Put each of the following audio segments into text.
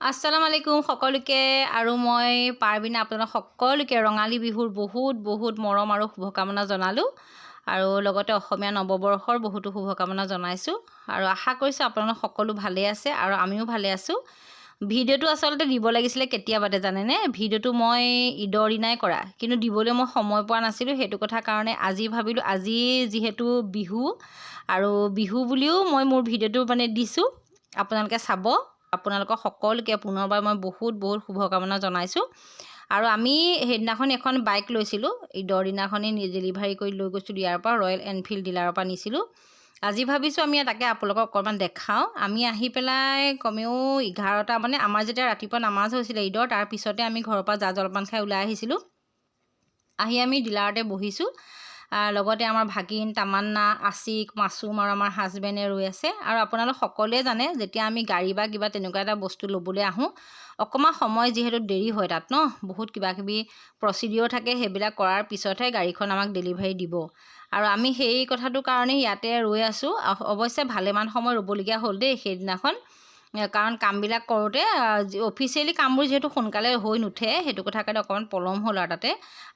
আসসালামু আলাইকুম সকলোকে আৰু মই পাৰবিনা আপোনালোক সকলোকে ৰঙালী বিহুৰ বহুত মৰম আৰু শুভকামনা জনালোঁ আৰু লগতে অসমীয়া নৱবৰ্ষৰ বহুতো শুভকামনা জনাইছোঁ আৰু আশা কৰিছোঁ আপোনালোক সকলো ভালে আছে আৰু আমিও ভালে আছোঁ। ভিডিঅ'টো আচলতে দিব লাগিছিলে কেতিয়াবাতে জানেনে, ভিডিঅ'টো মই ঈদৰ দিনাই কৰা কিন্তু দিবলৈ মই সময় পোৱা নাছিলোঁ। সেইটো কথা কাৰণে আজি ভাবিলোঁ আজি যিহেতু বিহু আৰু বিহু বুলিও মই মোৰ ভিডিঅ'টো দিছোঁ, আপোনালোকে চাব। আপোনালোকক সকলোকে পুনৰবাৰ মই বহুত শুভকামনা জনাইছোঁ। আৰু আমি সেইদিনাখন এখন বাইক লৈছিলোঁ, ঈদৰ দিনাখনি ডেলিভাৰী কৰি লৈ গৈছিলোঁ ইয়াৰ পৰা, ৰয়েল এনফিল্ড ডিলাৰৰ পৰা নিছিলোঁ। আজি ভাবিছোঁ আমি তাকে আপোনালোকক অকণমান দেখাওঁ। আমি আহি পেলাই কমেও 11টা আমাৰ যেতিয়া ৰাতিপুৱা নামাজ হৈছিলে ঈদৰ, তাৰ পিছতে আমি ঘৰৰ পৰা জা জলপান খাই ওলাই আহিছিলোঁ। আহি আমি ডিলাৰতে বহিছোঁ। লগতে আমাৰ ভাগিন তামান্না, আছিক, মাছুম আৰু আমাৰ হাজবেণ্ডে ৰৈ আছে। আৰু আপোনালোক সকলোৱে জানে যেতিয়া আমি গাড়ী বা কিবা তেনেকুৱা এটা বস্তু ল'বলৈ আহোঁ, অকণমান সময় যিহেতু দেৰি হয় তাত বহুত কিবাকিবি প্ৰচিডিঅ'ৰ থাকে, সেইবিলাক কৰাৰ পিছতহে গাড়ীখন আমাক ডেলিভাৰী দিব। আৰু আমি সেই কথাটোৰ কাৰণে ইয়াতে ৰৈ আছোঁ। অৱশ্যে ভালেমান সময় ৰ'বলগীয়া হ'ল দেই সেইদিনাখন, কাৰণ কামবিলাক কৰোঁতে অফিচিয়েলি কামবোৰ যিহেতু সোনকালে হৈ নুঠে, সেইটো কথা কাৰণে অকণমান পলম হ'ল আৰু তাতে।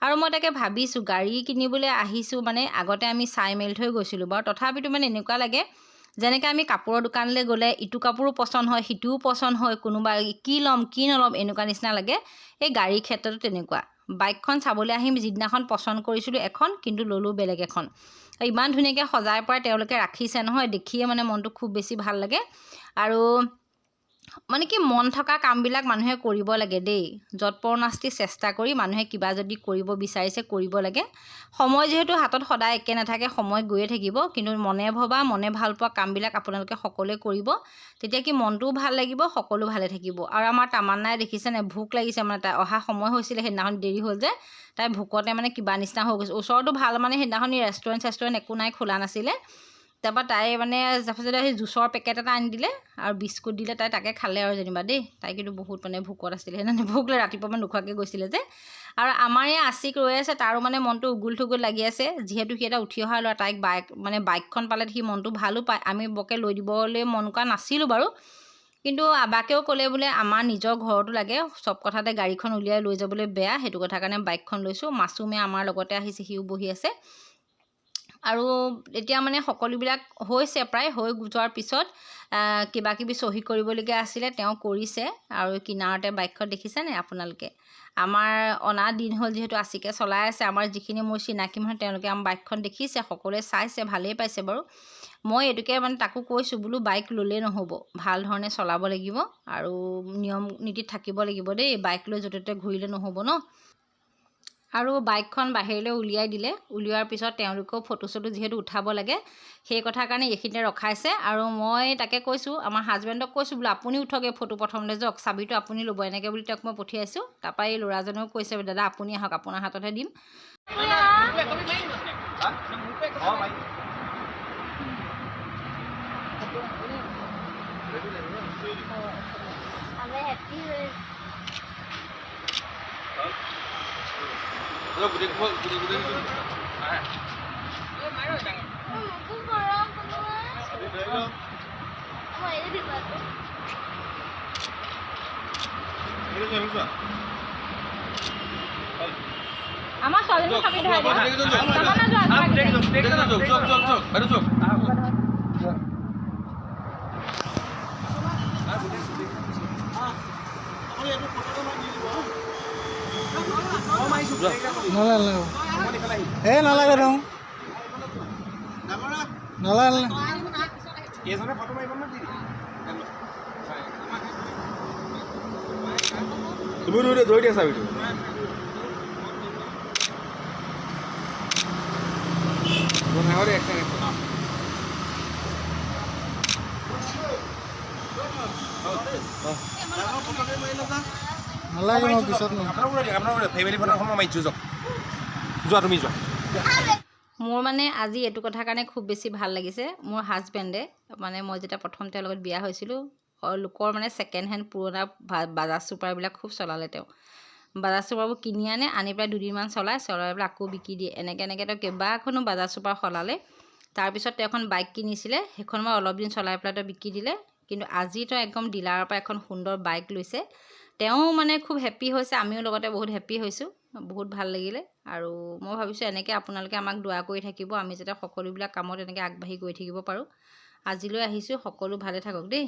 আৰু মই তাকে ভাবিছোঁ গাড়ী কিনিবলৈ আহিছোঁ, আগতে আমি চাই মেলি থৈ গৈছিলোঁ বাৰু, তথাপিতো এনেকুৱা লাগে যেনেকৈ আমি কাপোৰৰ দোকানলৈ গ'লে ইটো কাপোৰো পচন্দ হয়, সিটোও পচন্দ হয়, কোনোবা কি ল'ম কি নল'ম এনেকুৱা নিচিনা লাগে। এই গাড়ীৰ ক্ষেত্ৰতো তেনেকুৱা। বাইকখন চাবলৈ আহিম যিদিনাখন পচন্দ কৰিছিলোঁ এখন, কিন্তু ল'লোঁ বেলেগ এখন। ইমান ধুনীয়াকৈ সজাই পৰাই তেওঁলোকে ৰাখিছে নহয়, দেখিয়ে মনটো খুব বেছি ভাল লাগে। আৰু কি মন থকা কামবিলাক মানুহে কৰিব লাগে দেই। যৎপৰোনাস্তি চেষ্টা কৰি মানুহে কিবা যদি কৰিব বিচাৰিছে কৰিব লাগে। সময় যিহেতু হাতত সদায় একে নাথাকে, সময় গৈয়ে থাকিব, কিন্তু মনে ভবা মনে ভাল পোৱা কামবিলাক আপোনালোকে সকলোৱে কৰিব, তেতিয়া কি মনটোও ভাল লাগিব, সকলো ভালে থাকিব। আৰু আমাৰ তামান্নাই দেখিছেনে, ভোক লাগিছে, তাই অহা সময় হৈছিলে, সেইদিনাখন দেৰি হ'ল যে তাই ভোকতে কিবা নিচিনা হৈ গৈছে। ওচৰতো ভাল সেইদিনাখন ৰেষ্টুৰেণ্ট একো নাই, খোলা নাছিলে। তাৰপৰা তাই তাৰপিছতে সেই জুচৰ পেকেট এটা আনি দিলে আৰু বিস্কুট দিলে, তাই তাকে খালে আৰু যেনিবা দেই। তাই কিন্তু বহুত ভোকত আছিলে, সেইদিনা ভোক লৈ ৰাতিপুৱা নোখোৱাকৈ গৈছিলে যে। আৰু আমাৰ এই আছিক ৰৈ আছে, তাৰো মনটো উগুল থুগুল লাগি আছে, যিহেতু সি এটা উঠি অহা ল'ৰা। তাইক বাইকখন পালে সি মনটো ভালো পায়। আমি বৰকৈ লৈ দিবলৈ মন কৰা নাছিলোঁ বাৰু, কিন্তু আবাকেও ক'লে বোলে আমাৰ নিজৰ ঘৰতো লাগে, চব কথাতে গাড়ীখন উলিয়াই লৈ যাবলৈ বেয়া, সেইটো কথা কাৰণে বাইকখন লৈছোঁ। মাছুমে আমাৰ লগতে আহিছে, সিও বহি আছে। আৰু এতিয়া সকলোবিলাক হৈছে, প্ৰায় হৈ যোৱাৰ পিছত কিবাকিবি চহী কৰিবলগীয়া আছিলে, তেওঁ কৰিছে। আৰু কিনাৰতে বাইকখন দেখিছেনে আপোনালোকে, আমাৰ অনা দিন হ'ল যিহেতু আছিকে চলাই আছে। আমাৰ যিখিনি মোৰ চিনাকি মানুহ তেওঁলোকে আমাৰ বাইকখন দেখিছে, সকলোৱে চাইছে, ভালেই পাইছে বাৰু। মই এইটোকে তাকো কৈছোঁ বোলো বাইক ল'লেই নহ'ব, ভাল ধৰণে চলাব লাগিব আৰু নিয়ম নীতিত থাকিব লাগিব দেই। বাইক লৈ য'তে ত'তে ঘূৰিলে নহ'ব আৰু বাইকখন বাহিৰলৈ উলিয়াই দিলে। উলিওৱাৰ পিছত তেওঁলোকেও ফটো চটো যিহেতু উঠাব লাগে, সেই কথাৰ কাৰণে এইখিনিতে ৰখাইছে। আৰু মই তাকে কৈছোঁ, আমাৰ হাজবেণ্ডক কৈছোঁ বোলো আপুনি উঠক এই ফটো প্ৰথমতে, যাওক চাবিটো আপুনি ল'ব, এনেকৈ বুলি তেওঁক মই পঠিয়াইছোঁ। তাৰপৰা এই ল'ৰাজনেও কৈছে দাদা আপুনি আহক, আপোনাৰ হাততহে দিম। আমাৰ ছোৱালীজনী খাবি ধৰা নালাগে তেওঁ নালাগে তুমি ধৰি দিয়া চাবিটো। নালাগে মই পিছত ফেমিলি ফটো সময় মাৰিছোঁ, যোৱা তুমি যোৱা। মোৰ আজি এইটো কথাৰ কাৰণে খুব বেছি ভাল লাগিছে। মোৰ হাজবেণ্ডে মই যেতিয়া প্ৰথম তেওঁৰ লগত বিয়া হৈছিলোঁ, লোকৰ ছেকেণ্ড হেণ্ড পুৰণা বাজাজ চুপাৰবিলাক খুব চলালে তেওঁ। বাজাজ চুপাৰবোৰ কিনি আনি পেলাই দুদিনমান চলাই পেলাই আকৌ বিকি দিয়ে। এনেকৈ তেওঁ কেইবাখনো বাজাজ চুপাৰ সলালে। তাৰপিছত তেওঁ এখন বাইক কিনিছিলে, সেইখন মই অলপ দিন চলাই পেলাই তেওঁ বিকি দিলে। কিন্তু আজিতো একদম ডিলাৰৰ পৰা এখন সুন্দৰ বাইক লৈছে তেওঁ মানে খুব হেপ্পী হৈছে আমিও লগতে বহুত হেপ্পী হৈছোঁ বহুত ভাল লাগিলে আৰু মই ভাবিছোঁ এনেকৈ আপোনালোকে আমাক দোৱা কৰি থাকিব আমি যাতে সকলোবিলাক কামত এনেকৈ আগবাঢ়ি গৈ থাকিব পাৰোঁ আজিলৈ আহিছোঁ সকলো ভালে থাকক দেই